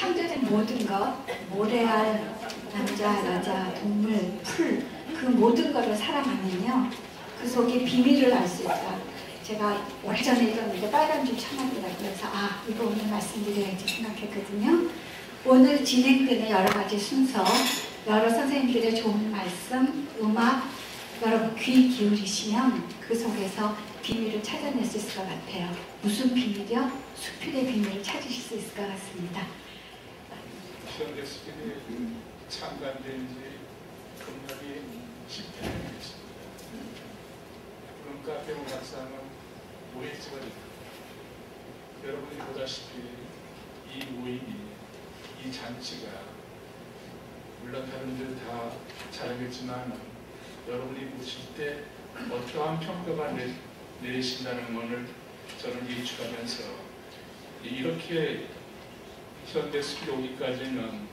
창조된 모든 것, 모래알, 남자, 여자, 동물, 풀, 그 모든 것을 사랑하면요, 그 속에 비밀을 알 수 있다. 제가 오래전에 읽었는데 빨간 줄 참았더라고요. 그래서 이거 오늘 말씀드려야지 생각했거든요. 오늘 진행되는 여러 가지 순서, 여러 선생님들의 좋은 말씀, 음악, 여러분 귀 기울이시면 그 속에서 비밀을 찾아낼 수 있을 것 같아요. 무슨 비밀이요? 수필의 비밀을 찾으실 수 있을 것 같습니다. 현대 수필이 창간된 지 금년이 10년이 됐습니다. 문카페 문학상은 5회째가 됩니다. 여러분이 보다시피 이 모임이, 이 잔치가 물론 다른 데도 다 잘하겠지만 여러분이 보실 때 어떠한 평가가 내리신다는 것을 저는 예측하면서 이렇게 현대 수필 오기까지는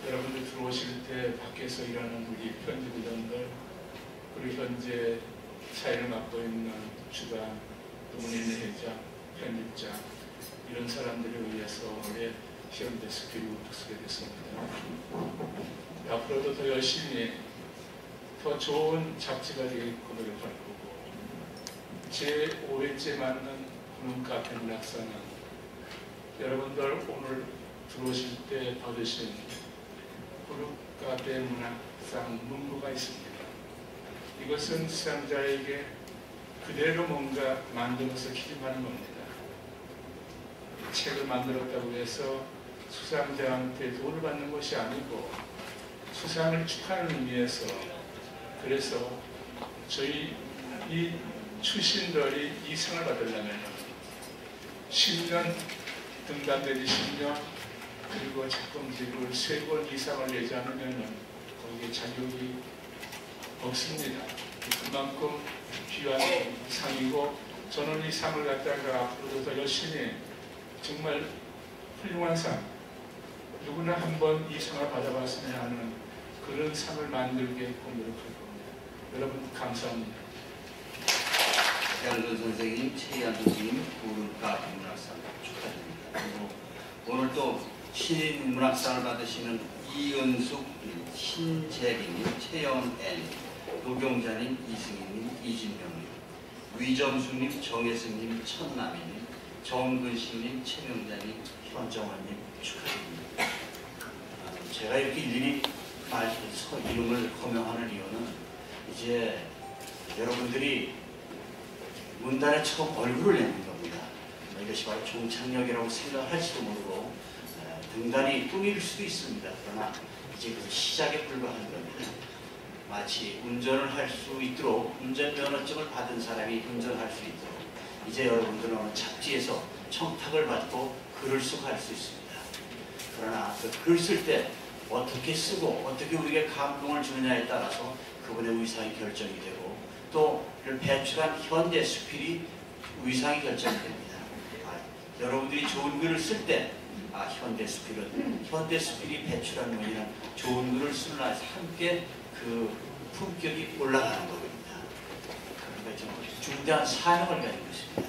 여러분들 들어오실 때 밖에서 일하는 우리 편집위원들, 그리고 현재 차이를 맡고 있는 주간, 문인의 회장, 편집장, 이런 사람들에 의해서 올해 현대 수필이 우뚝서게 됐습니다. 앞으로도 더 열심히 더 좋은 잡지가 되길 노력할 거고, 제 5회째 맞는 문카페 문학상은 여러분들 오늘 들어오실 때 받으신 문카페 문학상 문구가 있습니다. 이것은 수상자에게 그대로 뭔가 만들어서 기증하는 겁니다. 책을 만들었다고 해서 수상자한테 돈을 받는 것이 아니고 수상을 축하하는 의미에서, 그래서 저희 이 출신들이 이 상을 받으려면 10년 등단되지 10년, 그리고 작품집을 3권 이상을 내지 않으면 거기에 자격이 없습니다. 그만큼 귀한 상이고, 저는 이 상을 갖다가 앞으로도 더 열심히 정말 훌륭한 상, 누구나 한번 이 상을 받아봤으면 하는 그런 상을 만들게 노력할 겁니다. 여러분 감사합니다. 양준 선생님, 최희안 선생님, 문카페 문학상 축하드립니다. 그리고 오늘 또 신인 문학상을 받으시는 이은숙, 신재빈님, 최연애, 노경자님, 이승희님, 이진명님, 위점수님, 정혜승님, 천남희님, 정근식님, 최명자님, 현정환님 축하드립니다. 제가 이렇게 일일이 이름을 거명하는 이유는 이제 여러분들이 문단에 처음 얼굴을 내는 겁니다. 이것이 바로 종착역이라고 생각할지도 모르고 등단이 꿈일 수도 있습니다. 그러나 이제 그 시작에 불과한 겁니다. 마치 운전을 할 수 있도록 운전면허증을 받은 사람이 운전할 수 있도록 이제 여러분들은 어느 잡지에서 청탁을 받고 글을 쓰고 할 수 있습니다. 그러나 그 글 쓸 때 어떻게 쓰고 어떻게 우리에게 감동을 주느냐에 따라서 그분의 위상이 결정이 되고 또 그를 배출한 현대 수필이 위상이 결정이 됩니다. 여러분들이 좋은 글을 쓸 때 현대 수필이 배출한 문이는 좋은 글을 쓰는 안에서 함께 그 품격이 올라가는 겁니다. 그러니까 좀 중대한 사명을 가진 것입니다.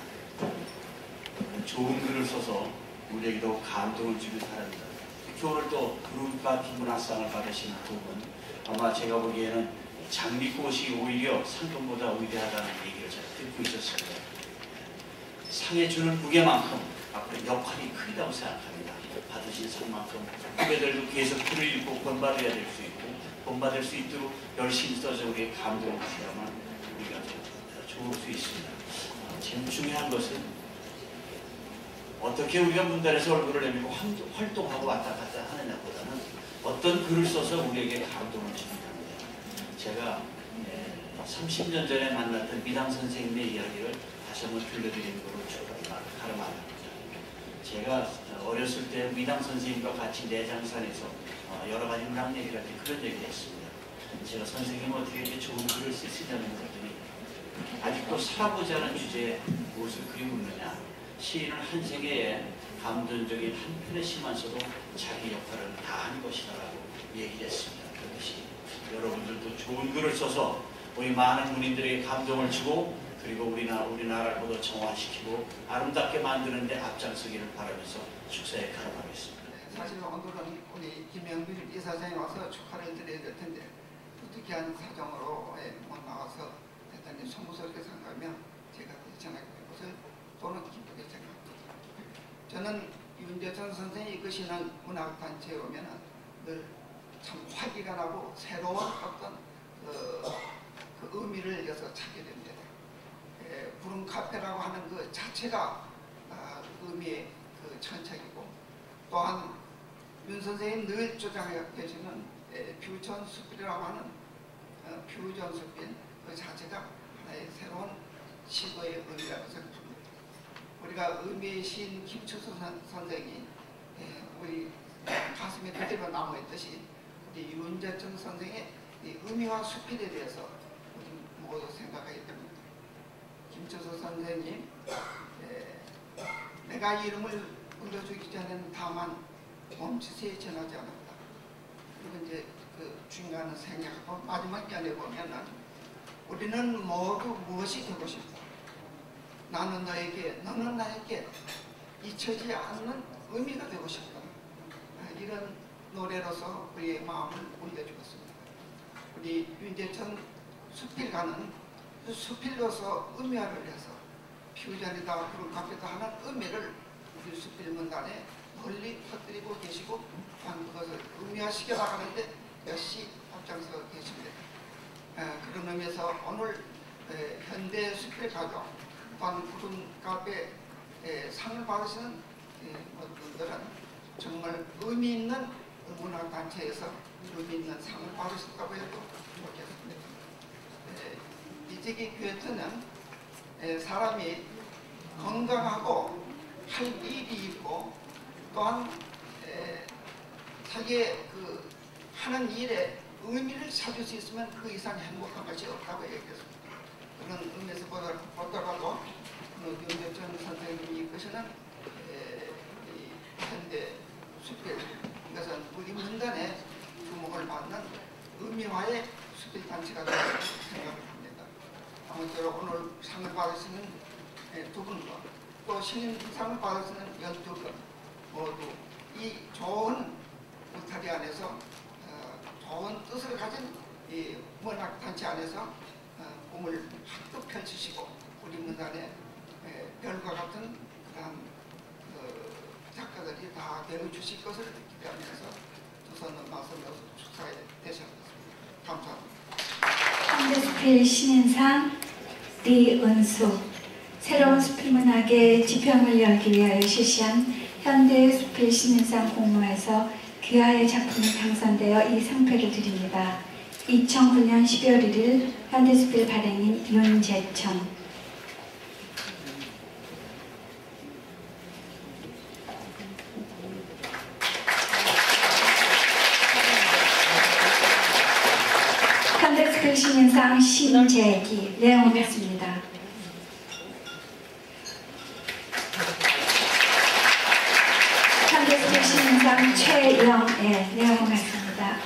좋은 글을 써서 우리에게도 감동을 주길 바랍니다. 특히 오늘 또 문카페 문학상을 받으신 두 분, 아마 제가 보기에는 장미꽃이 오히려 상금보다 위대하다는 얘기를 제가 듣고 있었습니다. 상에 주는 무게만큼 앞으로 역할이 크다고 생각합니다. 받으신 상만큼 후배들도 계속 글을 읽고 본받아야 될 수 있고 본받을 수 있도록 열심히 써서 우리의 감동을 주야만 우리가 좋을 수 있습니다. 제일 중요한 것은 어떻게 우리가 문단에서 얼굴을 내밀고 활동하고 왔다 갔다 하느냐보다는 어떤 글을 써서 우리에게 감동을 줍니다. 제가 30년 전에 만났던 미당 선생님의 이야기를 다시 한번 들려드리는 걸로 가름합니다. 제가 어렸을 때 미당 선생님과 같이 내장산에서 여러 가지 문학 얘기를 할 때 그런 얘기를 했습니다. 제가 선생님 어떻게 이렇게 좋은 글을 쓰시냐는 것들이 아직도 살아보지 않은 주제에 무엇을 그리고 있느냐. 시인은 한 생애에 감동적인 한 편의 시만 써도 자기 역할을 다한 것이라고 얘기를 했습니다. 그것이 여러분들도 좋은 글을 써서 우리 많은 문인들에게 감동을 주고 그리고 우리나라를 모두 정화시키고 아름답게 만드는 데 앞장서기를 바라면서 축사에 가름하겠습니다. 사실 오늘은 우리 김영필 이사장이 와서 축하를 드려야 될 텐데 특이한 사정으로 못 나와서 대단히 송구스럽게 생각하며 제가 전하게 된 것을 또는 기쁘게 생각합니다. 저는 윤재천 선생이 이끄시는 문학단체에 오면 늘 참 활기가 나고 새로운 어떤 그 의미를 여기서 찾게 됩니다. 구름 카페라고 하는 그 자체가 의미의 그 천책이고, 또한 윤 선생이 늘 주장해 계시는 퓨전 숲이라고 하는 퓨전 숲인 그 자체가 하나의 새로운 시도의 의미라고 생각합니다. 우리가 의미의 시인 김철수 선생이 우리 가슴에 그대로 남아있듯이 우리 윤재천 선생의 이 의미와 수필에 대해서 우리 모두 생각하게 됩니다. 김철수 선생님, 내가 이름을 불러주기 전에는 다만 몸짓에 전하지 않았다. 그리고 이제 그 중간을 생략하고 마지막 면에 보면은 우리는 모두 무엇이 되고 싶다. 나는 너에게, 너는 나에게 잊혀지지 않는 의미가 되고 싶다. 이런 노래로서 우리의 마음을 울려주었습니다. 우리 윤재천 수필가는 그 수필로서 의미화를 해서 퓨전이다, 구름 카페다 하는 의미를 우리 수필문단에 널리 퍼뜨리고 계시고, 또한 그것을 의미화시켜 나가는데 역시 앞장서 계십니다. 그런 의미에서 오늘 현대 수필가족, 또한 구름 카페 상을 받으시는 분들은 정말 의미 있는 문화단체에서 의미 있는 상을 받으셨다고 해도 좋겠습니다. 이직이 궤트는 사람이 건강하고 할 일이 있고, 또한 자기의 그 하는 일에 의미를 찾을 수 있으면 그 이상 행복한 것이 없다고 얘기했습니다. 그런 의미에서 보더라도 윤재천 선생님이 이끄시는 현대 수필, 이것은 우리 문단에 주목을 받는 의미화의 수필단체가 되라고 생각을 합니다. 아무쪼록 오늘 상을 받으시는 두 분과 또 신인상을 받으시는 12분 모두 이 좋은 울타리 안에서 좋은 뜻을 가진 이 문학단체 안에서 꿈을 한껏 펼치시고 우리 문단에 별과 같은 그런 작가들이 다 되어주실 것을 기대하면서 조선은 말씀으로 축사에 되셨습니다. 감사합니다. 현대수필 신인상 리은수, 새로운 수필문학의 지평을 열기 위하여 실시한 현대수필 신인상 공모에서 귀하의 작품이 당선되어 이 상패를 드립니다. 2009년 12월 1일 현대수필 발행인 윤재천. 현대수필 신인상 신재기 내용했습니다. 현대수필 신인상 최영애 내용했습니다.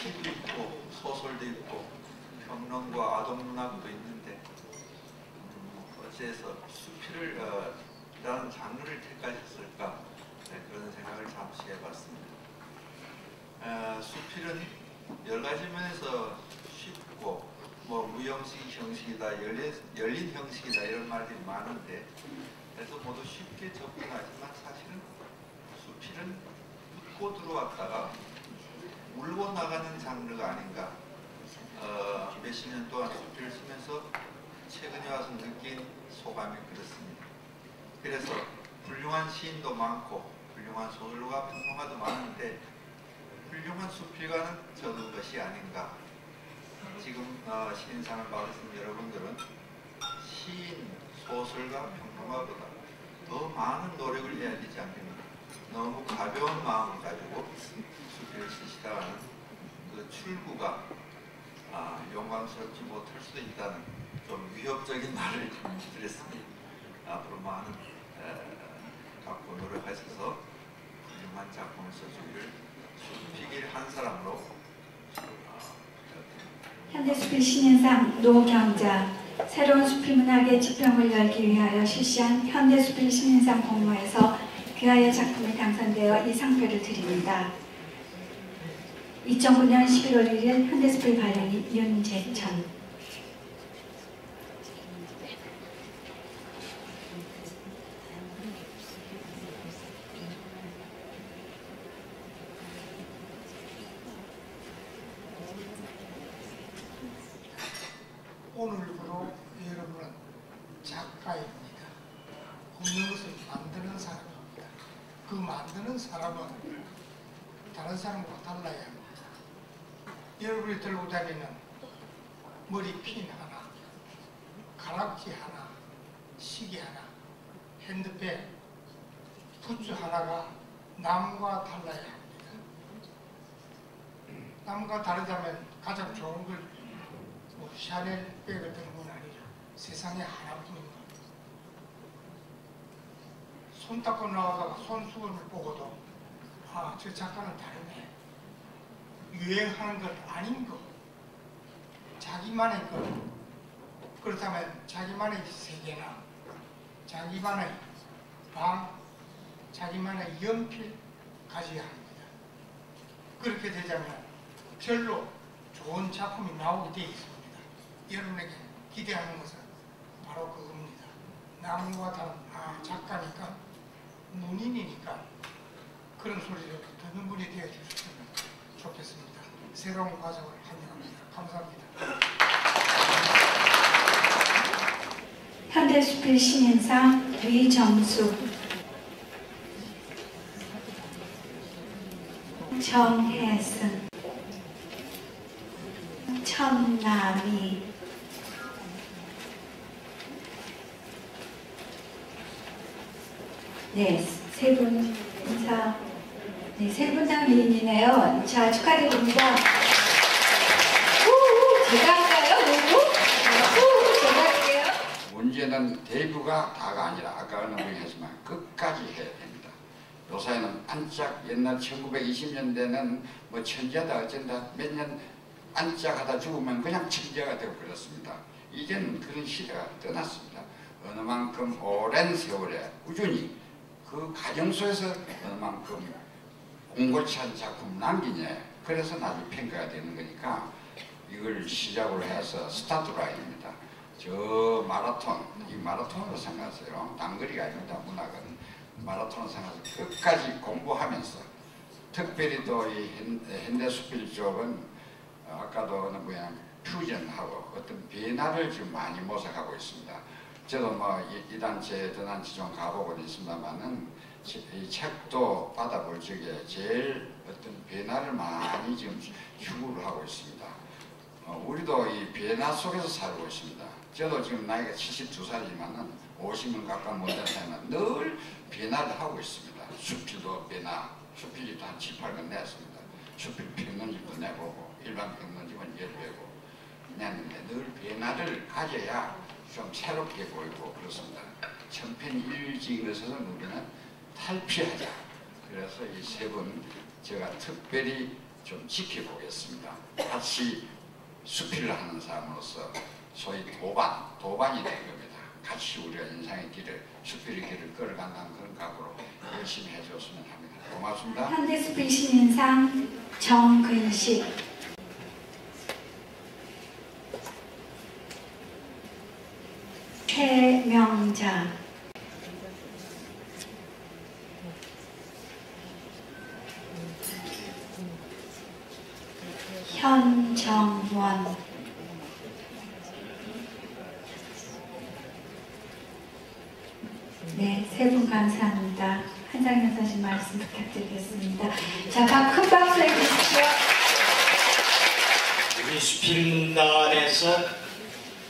시도 있고 소설도 있고 평론과 아동문학도 있는데 어째서 수필을 라는 장르를 택하셨을까, 그런 생각을 잠시 해봤습니다. 수필은 여러 가지 면에서 쉽고 무형식 형식이다, 열린 형식이다 이런 말들이 많은데, 그래서 모두 쉽게 접근하지만 사실은 수필은 묻고 들어왔다가 물고 나가는 장르가 아닌가. 몇십 년 동안 수필을 쓰면서 최근에 와서 느낀 소감이 그렇습니다. 그래서 훌륭한 시인도 많고 훌륭한 소설가, 평론가도 많은데 훌륭한 수필가는 적은 것이 아닌가. 지금 시인상을 받으신 여러분들은 시인, 소설가, 평론가보다 더 많은 노력을 해야 되지 않겠는가. 너무 가벼운 마음을 가지고 수필을 쓰시다가는 그 출구가 영광스럽지 못할 수도 있다는 좀 위협적인 말을 드렸습니다. 앞으로 많은 갖고 노력하셔서 훌륭한 작품을 써주기를 수필 한 사람으로 현대수필 신인상 노경자 새로운 숲이 문학의 지평을 열기 위하여 실시한 현대숲일 시민상 공모에서 귀하의 작품이 당선되어 이 상표를 드립니다. 2009년 11월 1일 현대숲일 발령인 윤재천. 오늘부로 여러분은 작가입니다. 없는 것을 만드는 사람입니다. 그 만드는 사람은 다른 사람과 달라야 합니다. 여러분이 들고 다니는 머리핀 하나, 가락지 하나, 시계 하나, 핸드백, 굿즈 하나가 남과 달라야 합니다. 남과 다르다면 가장 좋은 걸 샤넬 백을 드는 건 아니라 세상에 하나뿐입니다. 손 닦고 나오다가 손수건을 보고도 아, 저 작가는 다르네. 유행하는 것 아닌 것, 자기만의 것, 그렇다면 자기만의 세계나 자기만의 방, 자기만의 연필 가져야 합니다. 그렇게 되자면 별로 좋은 작품이 나오게 되어 있습니다. 여러분에게 기대하는 것은 바로 그겁니다. 남과 다른 작가니까 문인이니까 그런 소리를 듣는 분이 되어 주셨으면 좋겠습니다. 새로운 과정을 환영합니다. 감사합니다. 현대숲일 시민상 위정수, 정혜승, 천남이, 네, 세 분 인사. 네, 세 분 다 미인이네요. 자, 축하드립니다. 제가 할까요? 누구? 제가 할게요. 문제는 대부가 다가 아니라 아까 어느 분이 했지만 끝까지 해야 됩니다. 요사이는 안짝 옛날 1920년대는 뭐 천재다 어쩐다 몇 년 안짝하다 죽으면 그냥 천재가 되고 그렇습니다. 이제는 그런 시대가 떠났습니다. 어느 만큼 오랜 세월에 꾸준히 그 과정 속에서 어느 만큼 공고찬 작품 남기냐, 그래서 나중에 평가가 되는 거니까 이걸 시작으로 해서 스타트 라인입니다. 저 마라톤, 이 마라톤으로 생각하세요. 단거리가 아닙니다. 문학은 마라톤으로 생각해서 끝까지 공부하면서, 특별히 또 이 현대숲일 쪽은 아까도 어느 모양 퓨전하고 어떤 변화를 지금 많이 모색하고 있습니다. 저도 뭐 이 단체 저 단체 좀 가보고 있습니다만은 이 책도 받아볼 적에 제일 어떤 변화를 많이 지금 추구를 하고 있습니다. 우리도 이 변화 속에서 살고 있습니다. 저도 지금 나이가 72살이지만은 50년 가까운 못되면 늘 변화를 하고 있습니다. 수필도 변화, 수필집도 한 7, 8권 냈습니다. 수필 평론집도 내보고 일반 평론집은 10배고 냈는데 늘 변화를 가져야 좀 새롭게 보이고 그렇습니다. 천편일직에 있어서 우리는 탈피하자. 그래서 이 세 분 제가 특별히 좀 지켜보겠습니다. 같이 수필을 하는 사람으로서 소위 도반이 된 겁니다. 같이 우리가 인생의 길을, 수필의 길을 끌어간다는 그런 각오로 열심히 해줬으면 합니다. 고맙습니다. 현대숲일 시민상 정근식, 최명자, 현정원, 네, 세 분 감사합니다. 한장현 선생님 말씀 부탁드리겠습니다. 자, 큰 박수 해주십시오. 우리 수필문단에서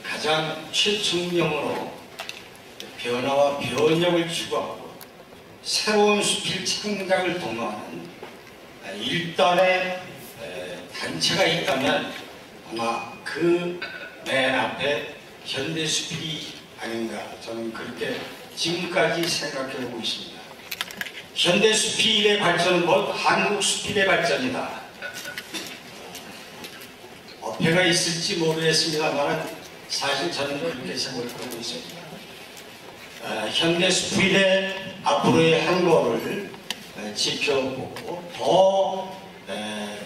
가장 최충명으로 변화와 변형을 추구하고 새로운 수필 창작을 도모하는 일단의 단체가 있다면 아마 그 맨 앞에 현대수필이 아닌가, 저는 그렇게 지금까지 생각해오고 있습니다. 현대수필의 발전은 곧 한국수필의 발전이다. 어폐가 있을지 모르겠습니다만 사실 저는 그렇게 생각하고 있습니다. 현대 수필의 앞으로의 행보를 지켜보고 더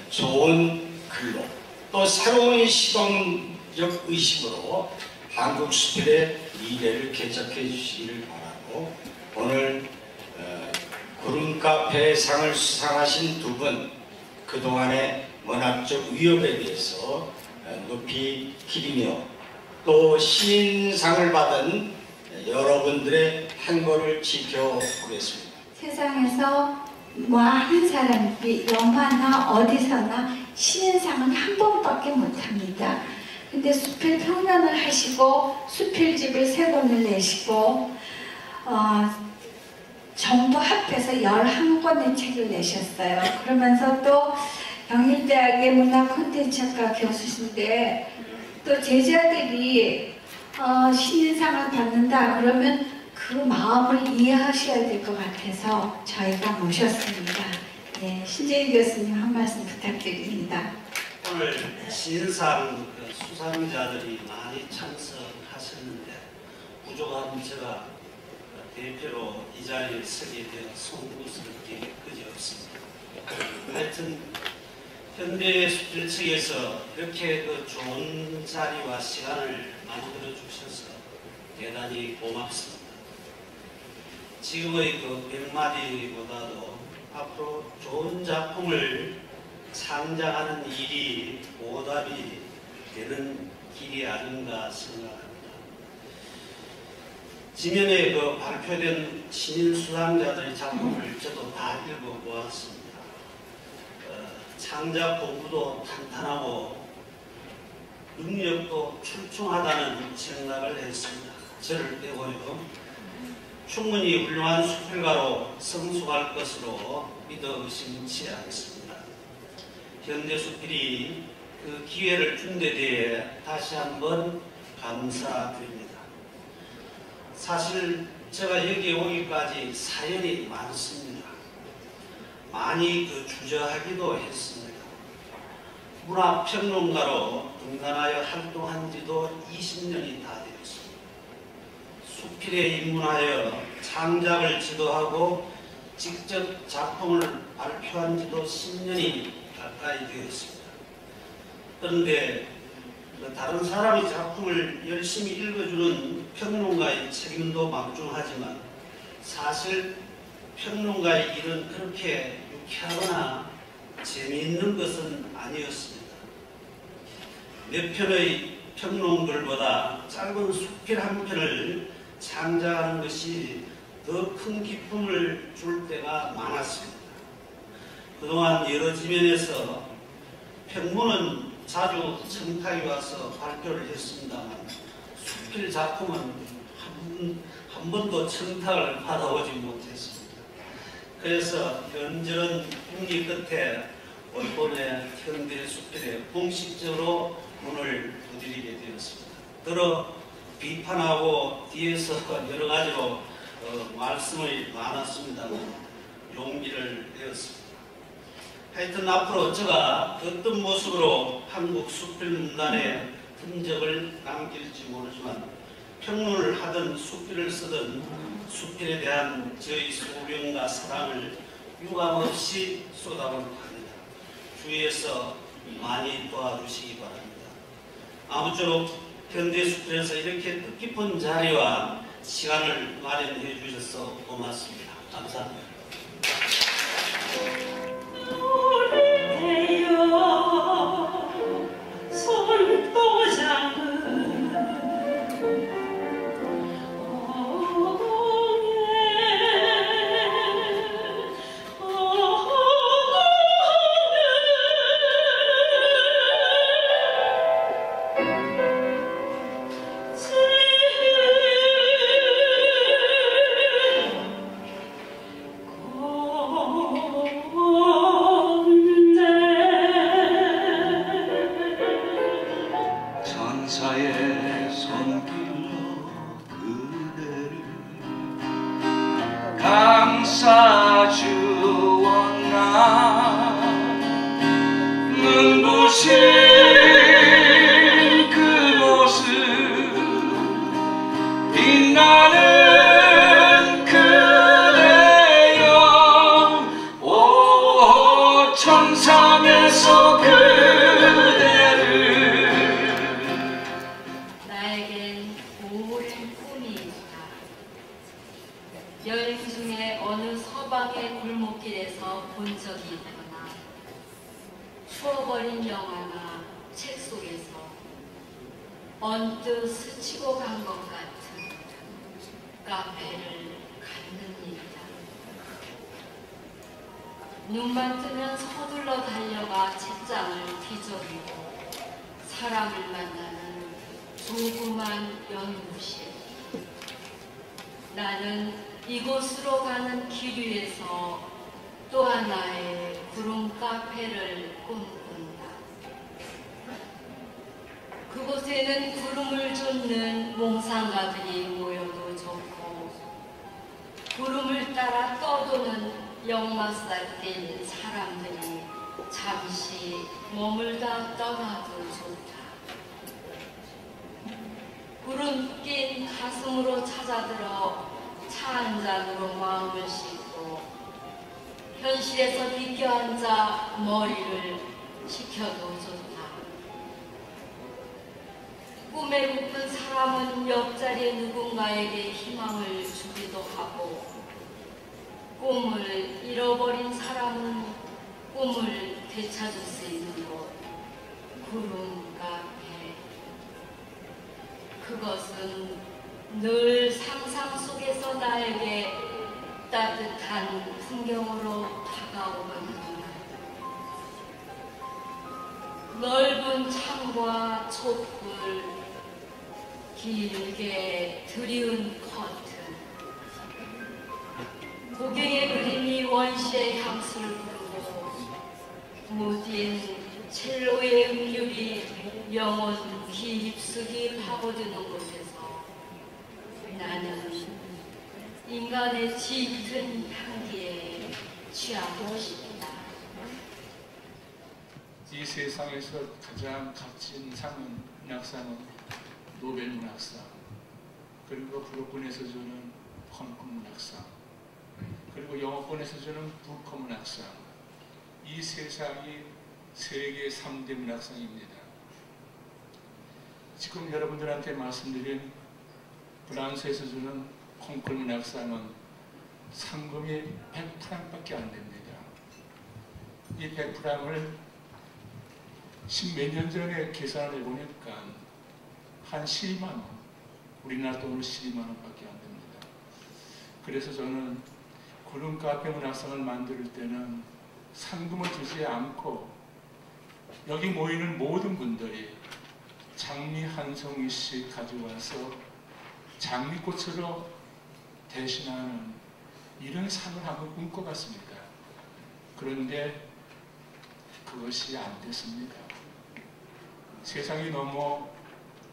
좋은 글로 또 새로운 시동적 의식으로 한국 수필의 미래를 개척해 주시기를 바라고, 오늘 구름카페상을 수상하신 두 분, 그동안의 문학적 위협에 대해서 높이 기리며 또 시인상을 받은 여러분들의 행보를 지켜보겠습니다. 세상에서 뭐 한 사람이 영화나 어디서나 시인상은 한 번밖에 못합니다. 근데 수필 평론을 하시고 수필집을 3권을 내시고 정부 합해서 11권의 책을 내셨어요. 그러면서 또 경희대학의 문화콘텐츠학과 교수신데 또 제자들이 신인상을 받는다 그러면 그 마음을 이해하셔야 될 것 같아서 저희가 모셨습니다. 네, 신재희 교수님 한 말씀 부탁드립니다. 오늘 신인상 수상자들이 많이 참석하셨는데 부족한 제가 대표로 이 자리에 서게 되어 송구스럽게 그지없습니다. 하여튼 현대 수필 측에서 이렇게 좋은 자리와 시간을 만들어 주셔서 대단히 고맙습니다. 지금의 100마디보다도 앞으로 좋은 작품을 창작하는 일이 보답이 되는 길이 아닌가 생각합니다. 지면에 발표된 신인 수상자들의 작품을 저도 다 읽어보았습니다. 창작 공부도 탄탄하고 능력도 출중하다는 생각을 했습니다. 저를 빼고요. 충분히 훌륭한 수필가로 성숙할 것으로 믿어 의심치 않습니다. 현대 수필이 그 기회를 준 데 대해 다시 한번 감사드립니다. 사실 제가 여기 오기까지 사연이 많습니다. 많이 주저하기도 했습니다. 문화평론가로 등단하여 활동한 지도 20년이 다 되었습니다. 수필에 입문하여 창작을 지도하고 직접 작품을 발표한 지도 10년이 가까이 되었습니다. 그런데 다른 사람의 작품을 열심히 읽어주는 평론가의 책임도 막중하지만 사실 평론가의 일은 그렇게 유쾌하거나 재미있는 것은 아니었습니다. 몇 편의 평론글보다 짧은 수필 한 편을 창작하는 것이 더 큰 기쁨을 줄 때가 많았습니다. 그동안 여러 지면에서 평문은 자주 청탁이 와서 발표를 했습니다만 수필 작품은 한 번도 청탁을 받아오지 못했습니다. 그래서 이런저런 궁리 끝에 올봄에 현대 수필에 공식적으로 문을 두드리게 되었습니다. 더러 비판하고 뒤에서 여러 가지로 말씀이 많았습니다만 용기를 내었습니다. 하여튼 앞으로 제가 어떤 모습으로 한국 수필 문단에 흔적을 남길지 모르지만 평론을 하든 수필을 쓰든 수필에 대한 저희 소명과 사랑을 유감없이 쏟아볼 겁니다. 주위에서 많이 도와주시기 바랍니다. 아무쪼록 현대 수필에서 이렇게 뜻깊은 자리와 시간을 마련해 주셔서 고맙습니다. 감사합니다. 손도 잡은 천사의 손길로 그대를 감싸주었나 눈부신 그 모습 빛나는 그대여 오 천상에서 그대를 나에겐 오랜 꿈이 있다. 여행 중에 어느 서방의 골목길에서 본 적이 있거나 추워버린 영화나 책 속에서 언뜻 스치고 간 것 같은 카페를 갖는 일이다. 눈만 뜨면 서둘러 달려가 책장을 뒤적이고 사람을 만나는 조그만 연구실. 나는 이곳으로 가는 길 위에서 또 하나의 구름 카페를 꿈꾼다. 그곳에는 구름을 쫓는 몽상가들이 모여도 좋고 구름을 따라 떠도는 역마살 뛴 사람들이 잠시 머물다 떠나도 좋다. 구름 낀 가슴으로 찾아들어 차 한 잔으로 마음을 씻고 현실에서 비껴앉아 머리를 식혀도 좋다. 꿈에 고픈 사람은 옆자리에 누군가에게 희망을 주기도 하고 꿈을 잃어버린 사람은 꿈을 되찾을 수 있는 곳, 구름 카페. 그것은 늘 상상 속에서 나에게 따뜻한 풍경으로 다가오거든요. 넓은 창과 촛불, 길게 드리운 커튼, 고갱의 그림이 원시의 향수를 부르고 무딘 첼로의 음률이 영원 깊숙이 파고드는 곳에서 나는 인간의 짙은 향기에 취하고 싶다. 이 세상에서 가장 값진 상은 문학상은 노벨 문학상, 그리고 불어권에서 주는 콩쿠르 문학상, 그리고 영어권에서 주는 부커 문학상. 이 세상이 세계 3대 문학상입니다. 지금 여러분들한테 말씀드린 프랑스에서 주는 콩쿠르 문학상은 상금이 100프랑밖에 안 됩니다. 이 100프랑을 10몇 년 전에 계산을 해보니까 한 12만 원, 우리나라 돈으로 12만 원밖에 안 됩니다. 그래서 저는 구름 카페 문학상을 만들 때는 상금을 주지 않고 여기 모이는 모든 분들이 장미 한 송이씩 가져와서 장미꽃으로 대신하는 이런 상을 한번 꿈꿔봤습니다. 그런데 그것이 안 됐습니다. 세상이 너무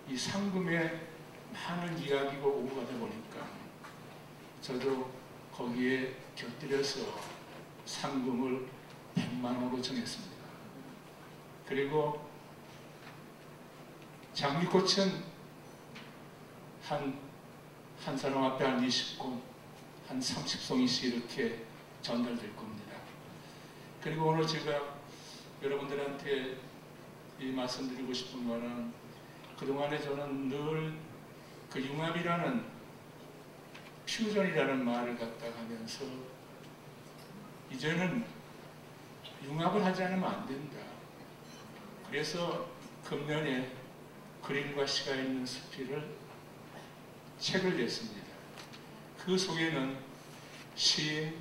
이 상금에 많은 이야기가 오고 가다 보니까 저도 거기에 곁들여서 상금을 100만 원으로 정했습니다. 그리고 장미꽃은 한 사람 앞에 한 20권, 한 30송이씩 이렇게 전달될 겁니다. 그리고 오늘 제가 여러분들한테 이 말씀드리고 싶은 거는 그동안에 저는 늘 그 융합이라는 퓨전이라는 말을 갖다 하면서 이제는 융합을 하지 않으면 안 된다. 그래서 금년에 그림과 시가 있는 수필을 책을 냈습니다. 그 속에는 시인,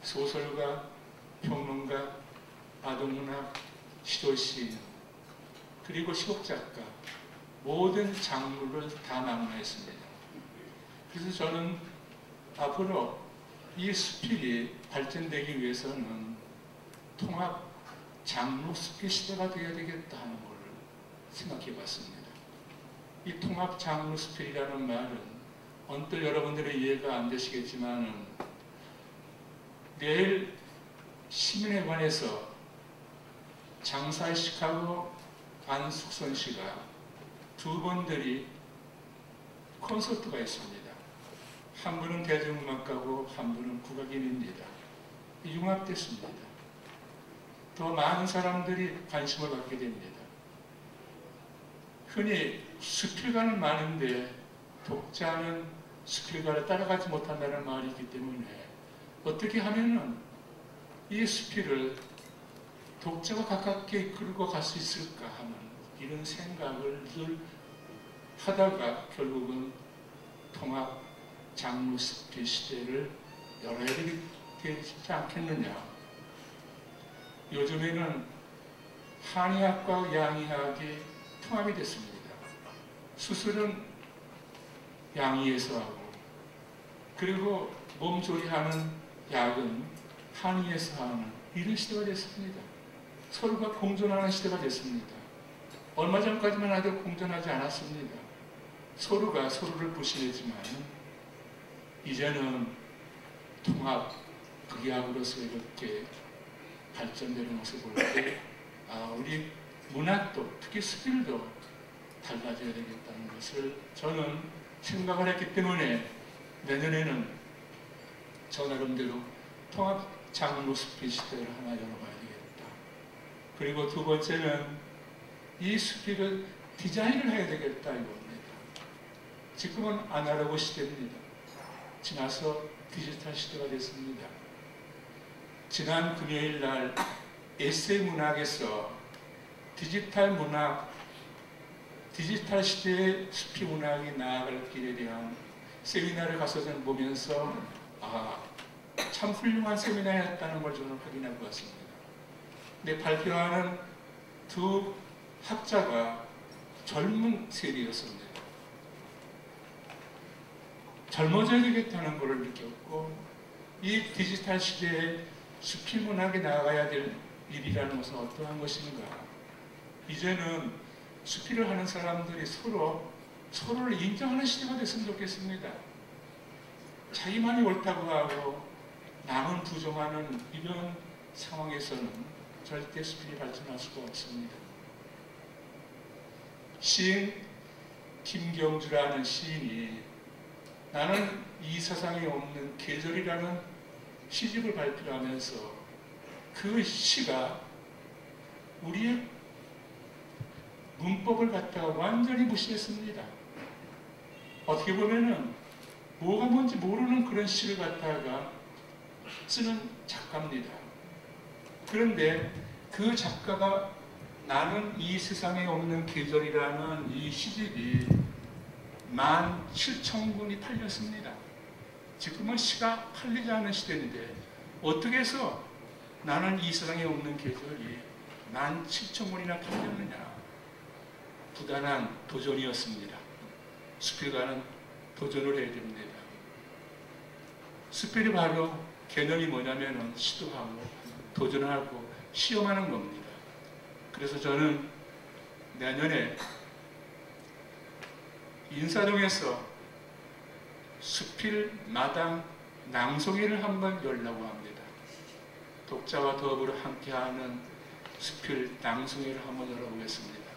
소설가, 평론가, 아동문학, 시도시인, 그리고 시곡작가 모든 장르를 다 낭만했습니다. 그래서 저는 앞으로 이 수필이 발전되기 위해서는 통합 장르 수필 시대가 되어야 되겠다 하는 걸 생각해 봤습니다. 이 통합 장르 수필이라는 말은 언뜻 여러분들의 이해가 안 되시겠지만은 내일 시민회관에서 장사식하고 안숙선 씨가 두 분들이 콘서트가 있습니다. 한 분은 대중음악가고 한 분은 국악인입니다. 융합됐습니다. 더 많은 사람들이 관심을 갖게 됩니다. 흔히 수필가는 많은데 독자는 수필가를 따라가지 못한다는 말이 있기 때문에 어떻게 하면은 이 수필을 독자가 가깝게 이끌고 갈 수 있을까 하는 이런 생각을 늘 하다가 결국은 통합 장로 수필 시대를 열어야 되지 않겠느냐. 요즘에는 한의학과 양의학이 통합이 됐습니다. 수술은 양의에서 하고 그리고 몸조리하는 약은 한의에서 하는 이런 시대가 됐습니다. 서로가 공존하는 시대가 됐습니다. 얼마 전까지만 해도 공존하지 않았습니다. 서로가 서로를 부시했지만 이제는 통합 극약으로서 이렇게 발전되는 모습을 볼 때 우리 문학도 특히 수필도 달라져야 되겠다는 것을 저는 생각을 했기 때문에 내년에는 저 나름대로 통합 장로 수필 시대를 하나 열어봐야 되겠다. 그리고 두 번째는 이 수필을 디자인을 해야 되겠다 이겁니다. 지금은 아날로그 시대입니다. 지나서 디지털 시대가 됐습니다. 지난 금요일 날 에세이 문학에서 디지털 문학, 디지털 시대의 수필 문학이 나아갈 길에 대한 세미나를 가서 저는 보면서 참 훌륭한 세미나였다는 걸 저는 확인하고 왔습니다. 근데 발표하는 두 학자가 젊은 세대였습니다. 젊어져야 되겠다는 것을 느꼈고 이 디지털 시대에 수필 문학에 나아가야 될 일이라는 것은 어떠한 것인가. 이제는 수필을 하는 사람들이 서로를 인정하는 시대가 됐으면 좋겠습니다. 자기만이 옳다고 하고 남은 부정하는 이런 상황에서는 절대 수필이 발전할 수가 없습니다. 시인 김경주라는 시인이 나는 이 세상에 없는 계절이라는 시집을 발표하면서 그 시가 우리의 문법을 갖다가 완전히 무시했습니다. 어떻게 보면은 뭐가 뭔지 모르는 그런 시를 갖다가 쓰는 작가입니다. 그런데 그 작가가 나는 이 세상에 없는 계절이라는 이 시집이 17,000권이 팔렸습니다. 지금은 시가 팔리지 않는 시대인데 어떻게 해서 나는 이 세상에 없는 계절이 17,000권이나 팔렸느냐. 부단한 도전이었습니다. 수필가는 도전을 해야 됩니다. 수필이 바로 개념이 뭐냐면 시도하고 도전하고 시험하는 겁니다. 그래서 저는 내년에 인사동에서 수필 마당 낭송회를 한번 열려고 합니다. 독자와 더불어 함께하는 수필 낭송회를 한번 열어보겠습니다.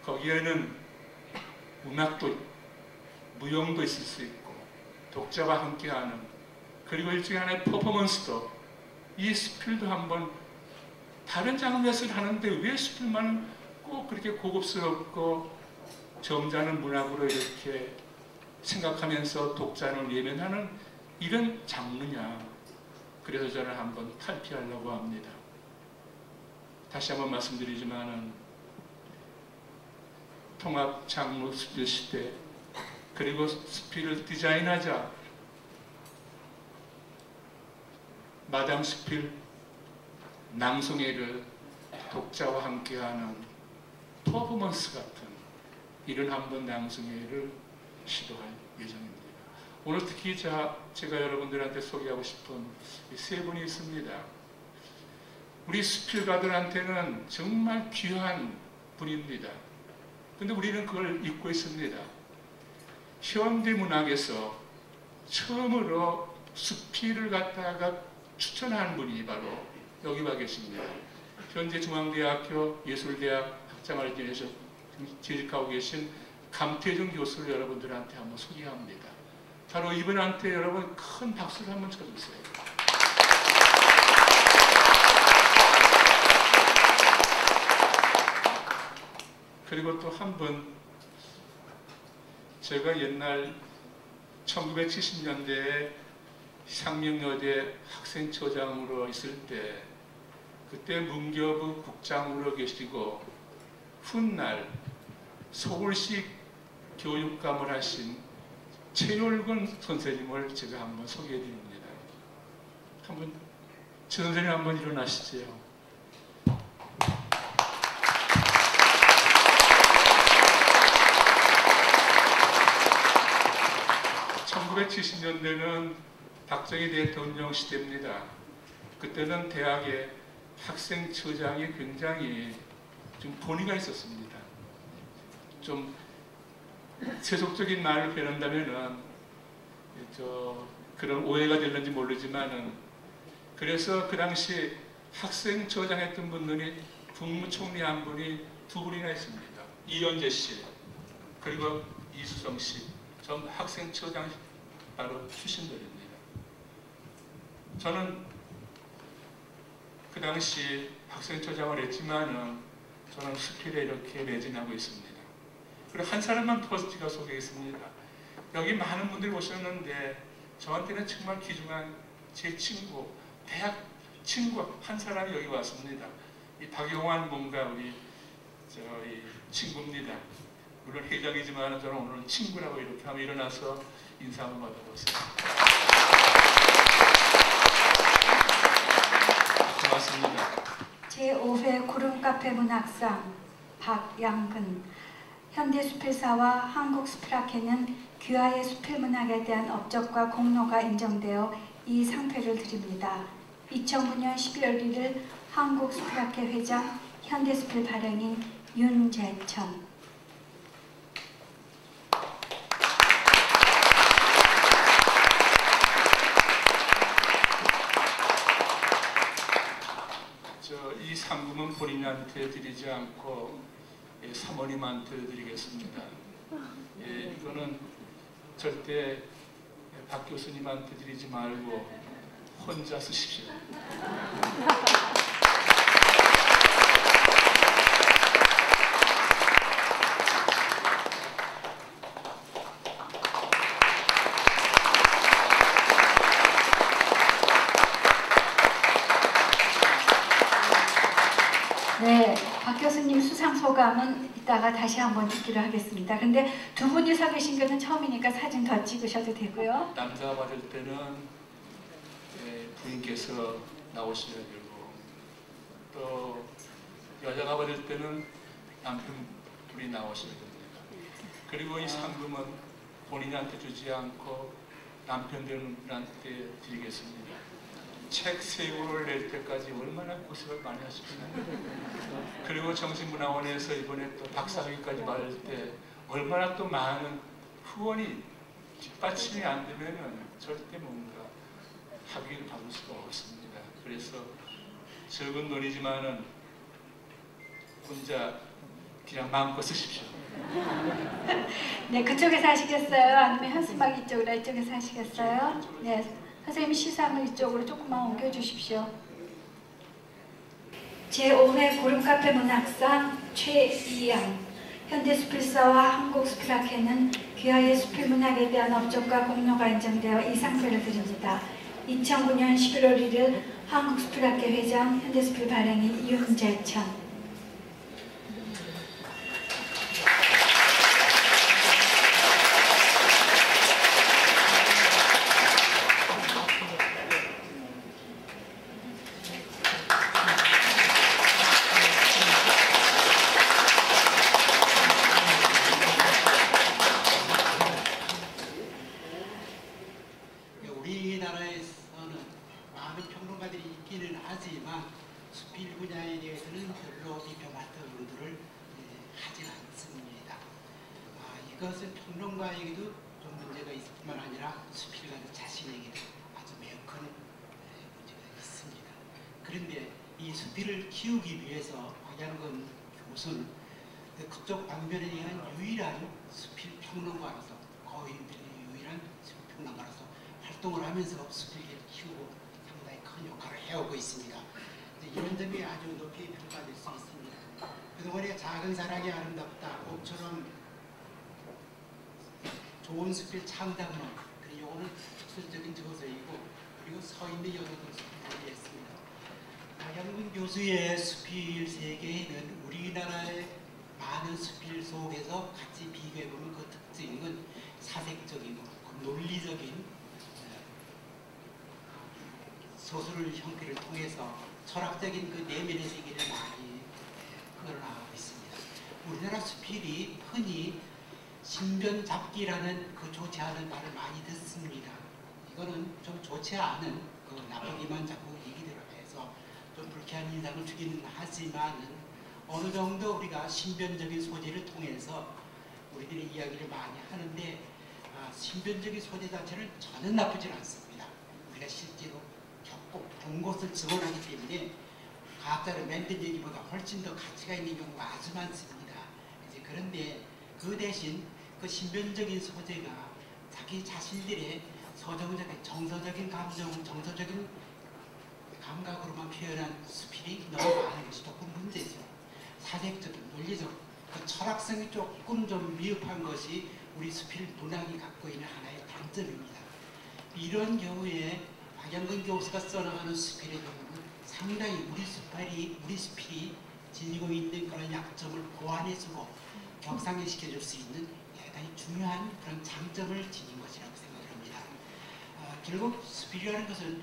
거기에는 음악도 무용도 있을 수 있고 독자와 함께하는 그리고 일종의 하나의 퍼포먼스도 이 수필도 한번 다른 장르에서 하는데 왜 수필만 꼭 그렇게 고급스럽고 점잖은 문학으로 이렇게 생각하면서 독자를 외면하는 이런 장르냐. 그래서 저는 한번 탈피하려고 합니다. 다시 한번 말씀드리지만은 통합 장로 수필 시대 그리고 수필을 디자인하자 마당 수필 낭송회를 독자와 함께하는 퍼포먼스 같은 이런 한번 낭송회를 시도할 예정입니다. 오늘 특히 제가 여러분들한테 소개하고 싶은 세 분이 있습니다. 우리 수필가들한테는 정말 귀한 분입니다. 근데 우리는 그걸 잊고 있습니다. 현대문학에서 처음으로 수필을 갖다가 추천한 분이 바로 여기 와 계십니다. 현재 중앙대학교 예술대학 학장을 지내서 재직하고 계신 감태준 교수를 여러분들한테 한번 소개합니다. 바로 이분한테 여러분 큰 박수를 한번 쳐주세요. 그리고 또 한 분, 제가 옛날 1970년대에 상명여대 학생처장으로 있을 때 그때 문교부 국장으로 계시고 훗날 서울시 교육감을 하신 최율근 선생님을 제가 한번 소개해 드립니다. 한번 최 선생님 한번 일어나시죠. 1970년대는 박정희 대통령 시대입니다. 그때는 대학에 학생처장이 굉장히 좀 권위가 있었습니다. 좀 세속적인 말을 표현한다면은 그런 오해가 될는지 모르지만은 그래서 그 당시 학생처장 했던 분들이 국무총리 한 분이 두 분이나 있습니다. 이현재 씨 그리고 이수성 씨 전 학생처장 바로 출신들입니다. 저는 그 당시 학생처장을 했지만은 저는 수필에 이렇게 매진하고 있습니다. 그리고 한 사람만 더 제가 소개했습니다. 여기 많은 분들이 오셨는데 저한테는 정말 귀중한 제 친구, 대학 친구 한 사람이 여기 왔습니다. 이 박용환 뭔가 우리 저희 친구입니다. 물론 회장이지만 저는 오늘 친구라고 이렇게 하면 일어나서 인사 한번 받아보세요. 고맙습니다. 제5회 구름카페 문학상 박양근 현대수필사와 한국수필학회는 귀하의 수필문학에 대한 업적과 공로가 인정되어 이 상패를 드립니다. 2009년 12월 1일 한국수필학회 회장 현대수필 발행인 윤재천. 이 상금은 본인한테 드리지 않고 사모님한테 드리겠습니다. 이거는 절대 박 교수님한테 드리지 말고 혼자 쓰십시오. 네, 박 교수님 수상 소감은 이따가 다시 한번 듣기로 하겠습니다. 근데 두 분이 서 계신 거는 처음이니까 사진 더 찍으셔도 되고요. 남자가 받을 때는 부인께서 나오셔야 되고 또 여자가 받을 때는 남편분이 나오셔야 됩니다. 그리고 이 상금은 본인한테 주지 않고 남편들한테 드리겠습니다. 책 3권을 낼 때까지 얼마나 고생을 많이 하셨나요? 그리고 정신문화원에서 이번에 또 박사학위까지 받을 때 얼마나 또 많은 후원이 뒷받침이 안 되면은 절대 뭔가 학위를 받을 수가 없습니다. 그래서 적은 돈이지만은 혼자 그냥 마음껏 쓰십시오. 네, 그쪽에서 하시겠어요? 아니면 현수막 이쪽이라 이쪽에서 하시겠어요? 네. 선생님 시상을 이쪽으로 조금만 옮겨주십시오. 제5회 구름카페 문학상 최이양 현대수필사와 한국수필학회는 귀하의 수필문학에 대한 업적과 공로가 인정되어 이 상패를 드립니다. 2009년 11월 1일 한국수필학회 회장 현대수필 발행인 윤재천. 수필 분야에 대해서는 별로 비평받던 의도를 하진 않습니다. 이것은 평론가에게도 좀 문제가 있을 뿐만 아니라 수필가 자신에게도 아주 매우 큰 문제가 있습니다. 그런데 이 수필을 키우기 위해서 박양근 교수는 그쪽 방면에 의한 유일한 수필 평론가로서 거의 유일한 수필 평론가로서 활동을 하면서 수필을 키우고 상당히 큰 역할을 해오고 있습니다. 이런 점이 아주 높이 평가될 수 있습니다. 그동안에 작은 사랑이 아름답다, 옥처럼 좋은 수필 창작문, 그리고 오늘 특수적인 저서이고 그리고 서 있는 여러 수필들이 있습니다. 박양근 교수의 수필 세계에는 우리나라의 많은 수필 속에서 같이 비교해보면 그 특징은 사색적이고 논리적인 소설 형태를 통해서 철학적인 그 내면의 세계를 많이 끌어나가고 있습니다. 우리나라 수필이 흔히 신변잡기라는 그 좋지 않은 말을 많이 듣습니다. 이거는 좀 좋지 않은 그 나쁘기만 자꾸 얘기들을 해서 좀 불쾌한 인상을 주기는 하지만은 어느 정도 우리가 신변적인 소재를 통해서 우리들의 이야기를 많이 하는데 신변적인 소재 자체는 전혀 나쁘지 않습니다. 우리가 실제로 겪고 본 것을 증언하기 때문에 과학자를 만든 얘기보다 훨씬 더 가치가 있는 경우가 아주 많습니다. 그런데 그 대신 그 신변적인 소재가 자기 자신들의 서정적인 정서적인 감정, 정서적인 감각으로만 표현한 수필이 너무 많은 것이 조금 문제죠. 사색적인, 논리적, 그 철학성이 조금 좀 미흡한 것이 우리 수필 문학이 갖고 있는 하나의 단점입니다. 이런 경우에 박양근 교수가 써나가는 수필의 경우는 상당히 우리 수필이 지니고 있는 그런 약점을 보완해주고 격상시켜줄 수 있는 대단히 중요한 그런 장점을 지닌 것이라고 생각합니다. 결국 수필이라는 것은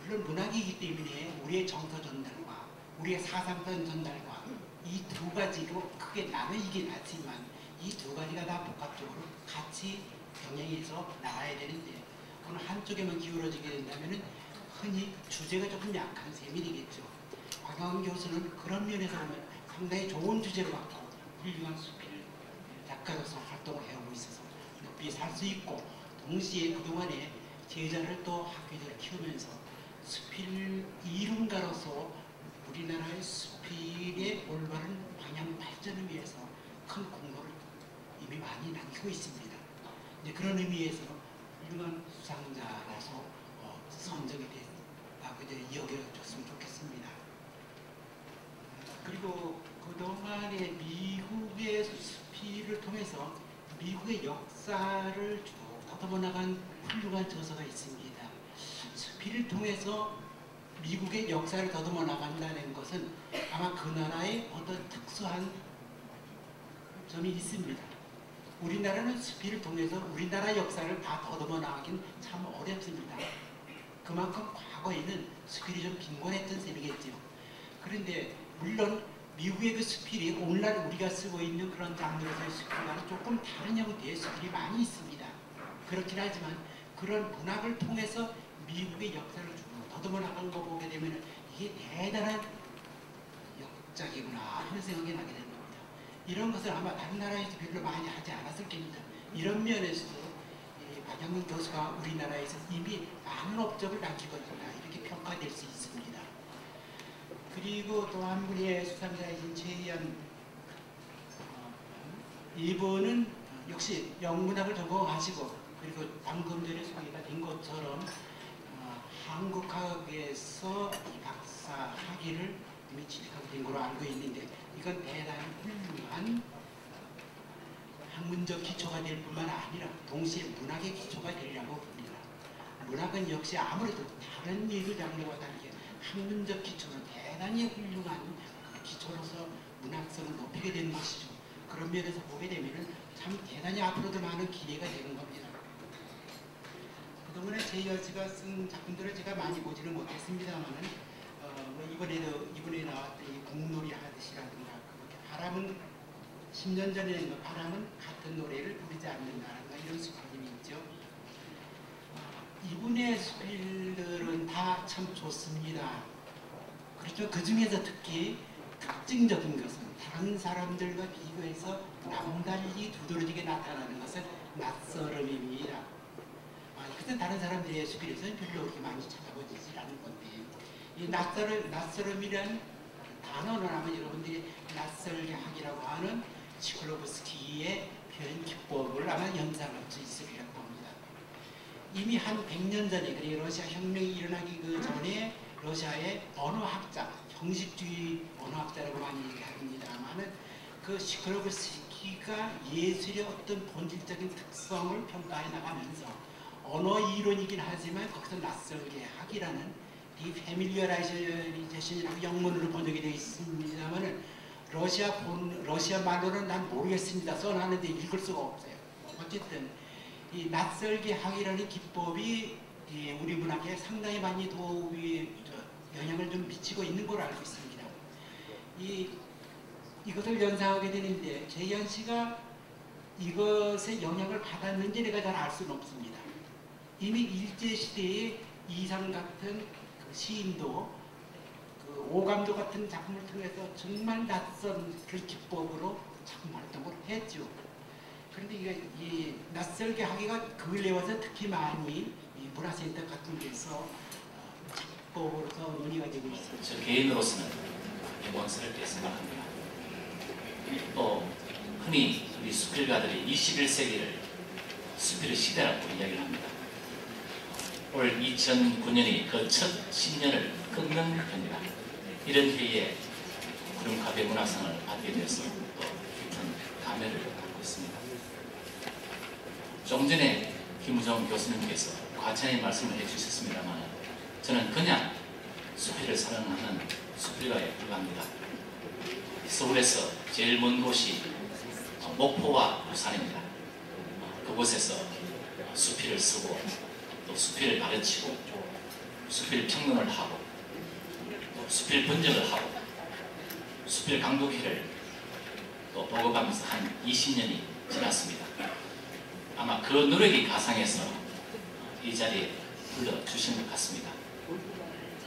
물론 문학이기 때문에 우리의 정서 전달과 우리의 사상권 전달과 이 두 가지로 크게 나누이긴 하지만 이 두 가지가 다 복합적으로 같이 병행해서 나가야 되는데 어느 한쪽에만 기울어지게 된다면 흔히 주제가 조금 약한 셈이 되겠죠. 박양근 교수는 그런 면에서 보면 상당히 좋은 주제를 갖고 훌륭한 수필 작가로서 활동을 해오고 있어서 높이 살 수 있고 동시에 그동안에 제자를 또 학교들을 키우면서 수필 이론가로서 우리나라의 수필의 올바른 방향 발전을 위해서 큰 공로를 이미 많이 남기고 있습니다. 이제 그런 의미에서 훌륭한 수상자라서 선정이 됐다고 이제 여겨줬으면 좋겠습니다. 그리고 그동안에 미국의 수필을 통해서 미국의 역사를 쭉 더듬어 나간 훌륭한 저서가 있습니다. 수필을 통해서 미국의 역사를 더듬어 나간다는 것은 아마 그 나라의 어떤 특수한 점이 있습니다. 우리나라는 수필을 통해서 우리나라 역사를 다 더듬어 나가긴 참 어렵습니다. 그만큼 과거에는 수필이 좀 빈곤했던 셈이겠죠. 그런데 물론 미국의 그 수필이 오늘날 우리가 쓰고 있는 그런 장르에서의 수필과는 조금 다른 형태의 수필이 많이 있습니다. 그렇긴 하지만 그런 문학을 통해서 미국의 역사를 쭉 더듬어 나간 거 보게 되면 이게 대단한 역작이구나 하는 생각이 나게 됩니다. 이런 것을 아마 다른 나라에서 별로 많이 하지 않았을 겁니다. 이런 면에서도 박양근 교수가 우리나라에서 이미 많은 업적을 남기고 있다 이렇게 평가될 수 있습니다. 그리고 또 한 분의 수상자이신 최희연 이분은 역시 영문학을 전공하시고 그리고 방금 전에 소개가 된 것처럼 한국학에서 이 박사 학위를 이미 취득하게 된 걸로 알고 있는데 이건 대단히 훌륭한 학문적 기초가 될 뿐만 아니라 동시에 문학의 기초가 되리라고 봅니다. 문학은 역시 아무래도 다른 예술 장르와 다르게 학문적 기초는 대단히 훌륭한 기초로서 문학성을 높이게 되는 것이죠. 그런 면에서 보게 되면 참 대단히 앞으로도 많은 기회가 되는 겁니다. 그동안에 최희연 씨가 쓴 작품들을 제가 많이 보지는 못했습니다만은 이번에 나왔던 이 공놀이 하듯이라든가 바람은 10년 전에 바람은 같은 노래를 부르지 않는다든가 이런 수필이 있죠. 이분의 수필들은 다 참 좋습니다. 그렇죠. 그 중에서 특히 특징적인 것은 다른 사람들과 비교해서 남달리 두드러지게 나타나는 것은 낯설음입니다. 그래서 다른 사람들의 수필에서는 별로 그렇게 많이 찾아보지 않는 건데 이 낯설음이란 단어는 아마 여러분들이 낯설게 하기라고 하는 시클로브스키의 표현 기법을 아마 연상할 수 있으리라고 봅니다. 이미 한 100년 전에, 그리고 러시아 혁명이 일어나기 그 전에 러시아의 언어학자, 형식주의 언어학자라고 많이 얘기합니다만은 그 시클로브스키가 예술의 어떤 본질적인 특성을 평가해 나가면서 언어 이론이긴 하지만 거기서 낯설게 학이라는 이 패밀리어라이제이션이라고 영문으로 번역이 되어 있습니다만은 러시아 말로는 난 모르겠습니다. 써놨는데 읽을 수가 없어요. 어쨌든 이 낯설게 학이라는 기법이 우리 문학에 상당히 많이 영향을 좀 미치고 있는 걸로 알고 있습니다. 이것을 연상하게 되는데 재현 씨가 이것의 영향을 받았는지 내가 잘 알 수는 없습니다. 이미 일제시대의 이상 같은 그 시인도 그 오감도 같은 작품을 통해서 정말 낯선 그 기법으로 작품 활동을 했죠. 그런데 이 낯설게 하기가 근래 와서 특히 많이 이 문화센터 같은 데서 기법으로서 논의가 되고 있습니다. 저 개인으로서는 원스럽게 생각합니다. 또 흔히 우리 수필가들이 21세기를 수필의 시대라고 이야기를 합니다. 올 2009년이 그 첫 10년을 끊는 해입니다. 이런 해에 구름카페 문학상을 받게 되어서 또 깊은 감회를 갖고 있습니다. 좀 전에 김우정 교수님께서 과찬의 말씀을 해주셨습니다만 저는 그냥 수필을 사랑하는 수필가에 불과합니다. 서울에서 제일 먼 곳이 목포와 부산입니다. 그곳에서 수필을 쓰고 또 수필을 가르치고 수필 평론을 하고 또 수필 번역을 하고 수필 강독회를 또 보고가면서 한 20년이 지났습니다. 아마 그 노력이 가상해서 이 자리에 불러주신 것 같습니다.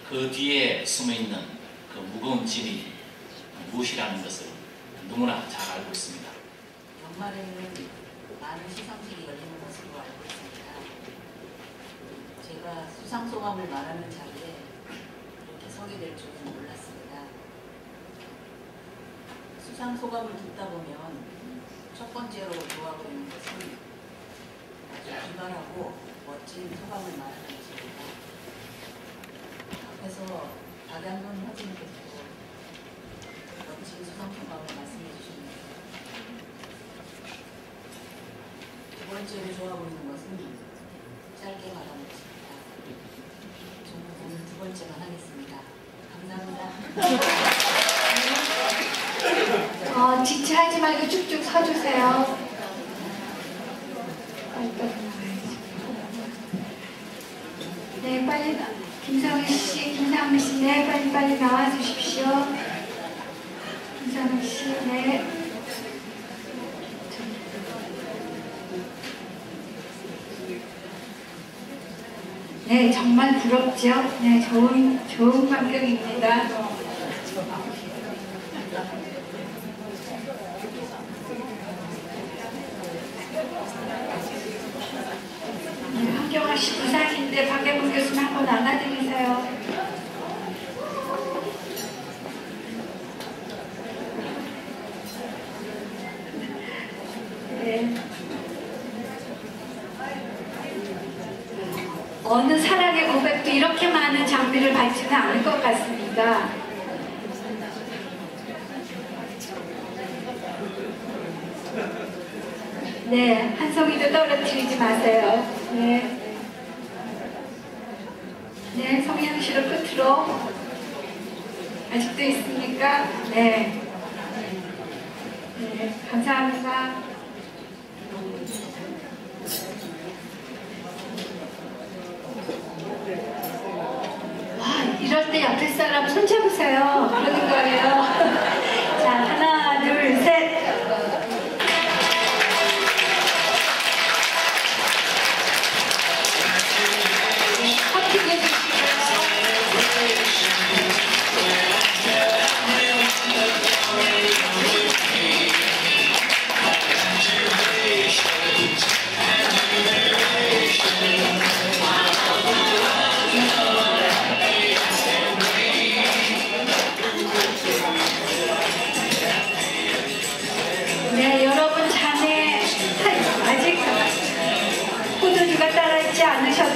그 뒤에 숨어있는 그 무거운 짐이 무엇이라는 것을 누구나 잘 알고 있습니다. 연말에는 많은 시상식이 열리는 것으로 알고 있습니다. 제가 수상소감을 말하는 자리에 이렇게 서게 될 줄은 몰랐습니다. 수상소감을 듣다 보면 첫 번째로 좋아하고 있는 것은 아주 기발하고 멋진 소감을 말하는 것입니다. 앞에서 박양돈 화진께서 멋진 수상소감을 말씀해 주십니다. 두 번째로 좋아하고 있는 것은 짧게 말하는 것입니다. 저는 오늘 두 번째만 하겠습니다. 감사합니다. 지체하지 말고 쭉쭉 서주세요. 네, 빨리 김성희 씨, 김상미 씨, 네, 빨리 나와 주십시오. 김상미 씨, 네. 네, 정말 부럽죠. 네, 좋은 광경입니다. 네, 한경화 씨 부산인데 박예분 교수님 한번 안아드리세요. 네. 어느 사랑의 고백도 이렇게 많은 장비를 받지는 않을 것 같습니다. 네, 한 송이도 떨어뜨리지 마세요. 네. 네, 성향실을 끝으로. 아직도 있습니까? 네. 네, 감사합니다. 와, 이럴 때 옆에 사람 손잡으세요. 그러는 거예요. 자, 하나, 둘, 셋.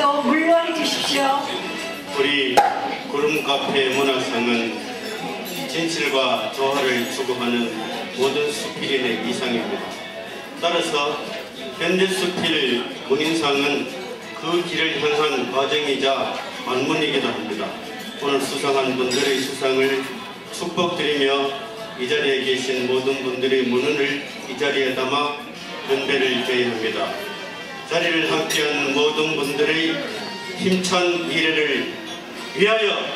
앞에서 물러해 주십시오. 우리 구름카페 문화상은 진실과 조화를 추구하는 모든 수필인의 이상입니다. 따라서 현대 수필 문인상은 그 길을 향한 과정이자 관문이기도 합니다. 오늘 수상한 분들의 수상을 축복드리며 이 자리에 계신 모든 분들의 문운을 이 자리에 담아 연배를 기해합니다. 자리를 함께한 모든 분들의 힘찬 미래를 위하여!